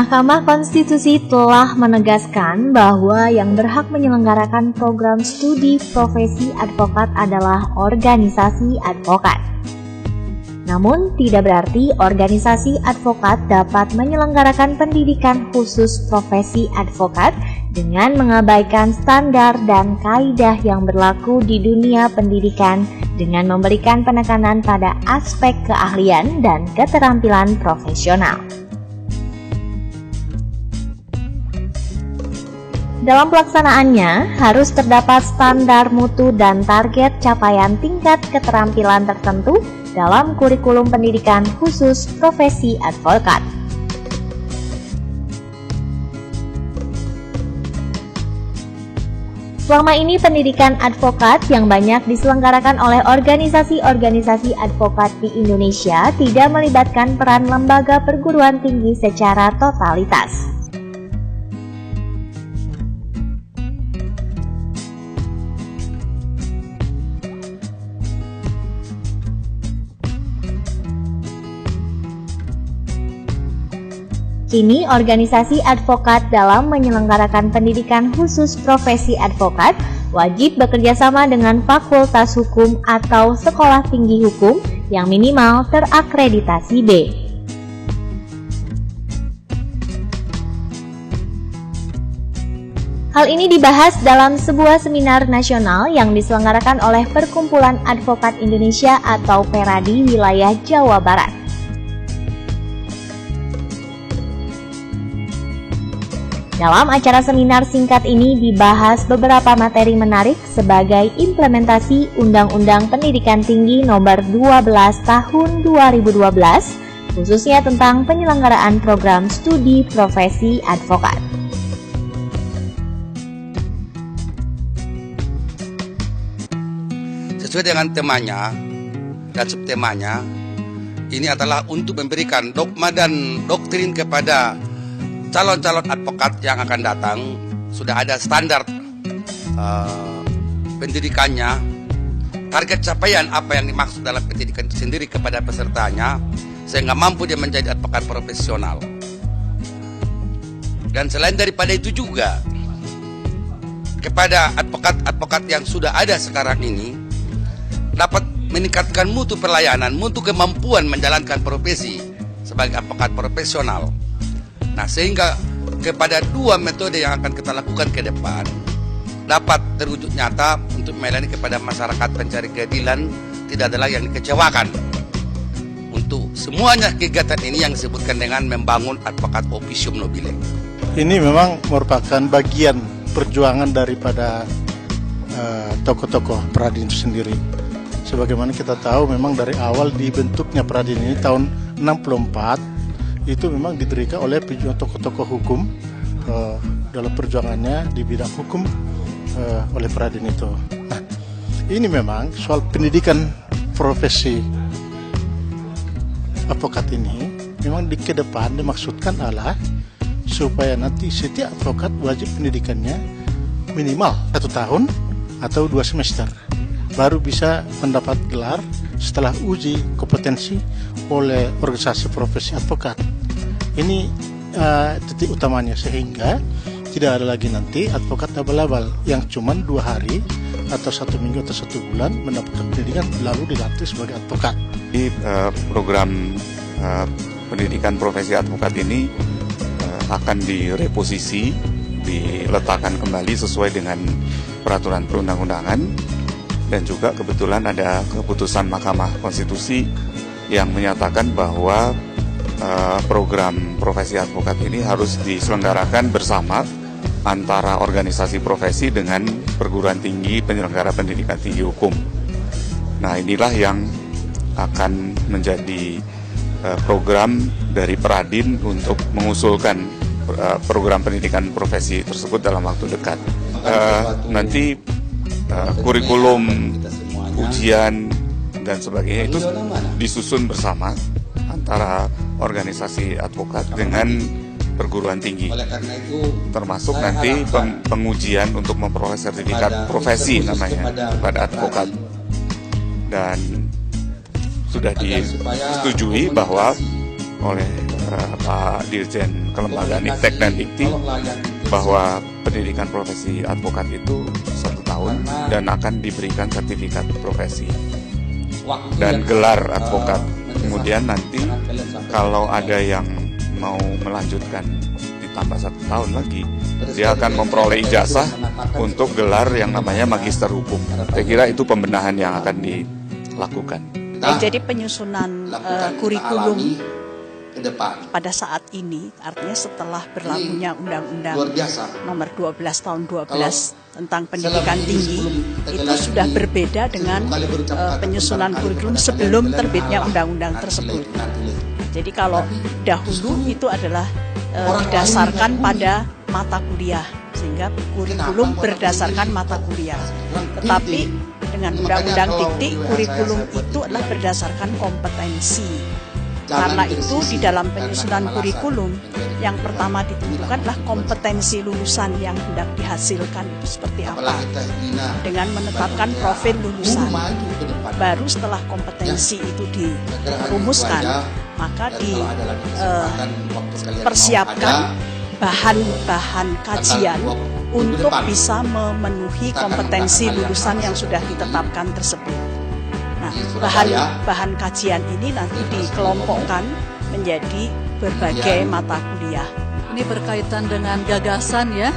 Mahkamah Konstitusi telah menegaskan bahwa yang berhak menyelenggarakan program studi profesi advokat adalah organisasi advokat. Namun, tidak berarti organisasi advokat dapat menyelenggarakan pendidikan khusus profesi advokat dengan mengabaikan standar dan kaidah yang berlaku di dunia pendidikan dengan memberikan penekanan pada aspek keahlian dan keterampilan profesional. Dalam pelaksanaannya, harus terdapat standar mutu dan target capaian tingkat keterampilan tertentu dalam kurikulum pendidikan khusus profesi advokat. Selama ini pendidikan advokat yang banyak diselenggarakan oleh organisasi-organisasi advokat di Indonesia tidak melibatkan peran lembaga perguruan tinggi secara totalitas. Kini, organisasi advokat dalam menyelenggarakan pendidikan khusus profesi advokat wajib bekerja sama dengan fakultas hukum atau sekolah tinggi hukum yang minimal terakreditasi B. Hal ini dibahas dalam sebuah seminar nasional yang diselenggarakan oleh Perkumpulan Advokat Indonesia atau PERADI wilayah Jawa Barat. Dalam acara seminar singkat ini dibahas beberapa materi menarik sebagai implementasi Undang-Undang Pendidikan Tinggi Nomor 12 Tahun 2012, khususnya tentang penyelenggaraan program studi profesi advokat. Sesuai dengan temanya dan subtemanya, ini adalah untuk memberikan dogma dan doktrin kepada calon-calon advokat yang akan datang. Sudah ada standar pendidikannya, target capaian apa yang dimaksud dalam pendidikan itu sendiri kepada pesertanya, sehingga mampu dia menjadi advokat profesional. Dan selain daripada itu juga, kepada advokat-advokat yang sudah ada sekarang ini, dapat meningkatkan mutu pelayanan, mutu kemampuan menjalankan profesi sebagai advokat profesional. Nah, sehingga kepada dua metode yang akan kita lakukan ke depan dapat terwujud nyata untuk melayani kepada masyarakat pencari keadilan, tidak ada lagi yang dikecewakan. Untuk semuanya kegiatan ini yang disebutkan dengan membangun advokat officium nobile. Ini memang merupakan bagian perjuangan daripada tokoh-tokoh Peradin itu sendiri. Sebagaimana kita tahu, memang dari awal dibentuknya Peradin ini tahun 64 itu memang didirikan oleh tokoh-tokoh hukum dalam perjuangannya di bidang hukum oleh Peradin itu. Nah, ini memang soal pendidikan profesi advokat ini memang di ke depan dimaksudkan adalah supaya nanti setiap advokat wajib pendidikannya minimal 1 tahun atau 2 semester baru bisa mendapat gelar setelah uji kompetensi oleh organisasi profesi advokat. Ini titik utamanya, sehingga tidak ada lagi nanti advokat abal-abal yang cuma 2 hari atau 1 minggu atau 1 bulan mendapatkan pendidikan lalu dilantik sebagai advokat. Di program pendidikan profesi advokat ini akan direposisi, diletakkan kembali sesuai dengan peraturan perundang-undangan, dan juga kebetulan ada keputusan Mahkamah Konstitusi yang menyatakan bahwa program profesi advokat ini harus diselenggarakan bersama antara organisasi profesi dengan perguruan tinggi penyelenggara pendidikan tinggi hukum. Nah, inilah yang akan menjadi program dari Peradin untuk mengusulkan program pendidikan profesi tersebut dalam waktu dekat. Nanti kurikulum, ujian, dan sebagainya itu disusun bersama antara organisasi advokat dengan perguruan tinggi, termasuk nanti pengujian untuk memperoleh sertifikat profesi namanya kepada advokat. Dan sudah disetujui bahwa oleh Pak Dirjen Kelembagaan Iptek dan Dikti bahwa pendidikan profesi advokat itu 1 tahun dan akan diberikan sertifikat profesi dan gelar advokat. Kemudian nanti kalau ada yang mau melanjutkan ditambah 1 tahun lagi, dia akan memperoleh ijazah untuk gelar yang namanya magister hukum. Saya kira itu pembenahan yang akan dilakukan. Jadi penyusunan kurikulum pada saat ini, artinya setelah berlakunya Undang-Undang Nomor 12 Tahun 12 tentang pendidikan tinggi, itu sudah berbeda dengan penyusunan kurikulum sebelum terbitnya undang-undang tersebut. Jadi kalau dahulu itu adalah didasarkan pada mata kuliah, sehingga kurikulum berdasarkan mata kuliah. Tetapi dengan Undang-Undang Dikti, kurikulum itu adalah berdasarkan kompetensi. Karena itu di dalam penyusunan kurikulum yang pertama ditentukan adalah kompetensi lulusan yang hendak dihasilkan itu seperti apa. Dengan menetapkan profil lulusan. Baru setelah kompetensi itu dirumuskan, maka dipersiapkan bahan-bahan kajian untuk bisa memenuhi kompetensi lulusan yang sudah ditetapkan tersebut. Nah, bahan kajian ini nanti dikelompokkan menjadi berbagai mata kuliah. Ini berkaitan dengan gagasan ya.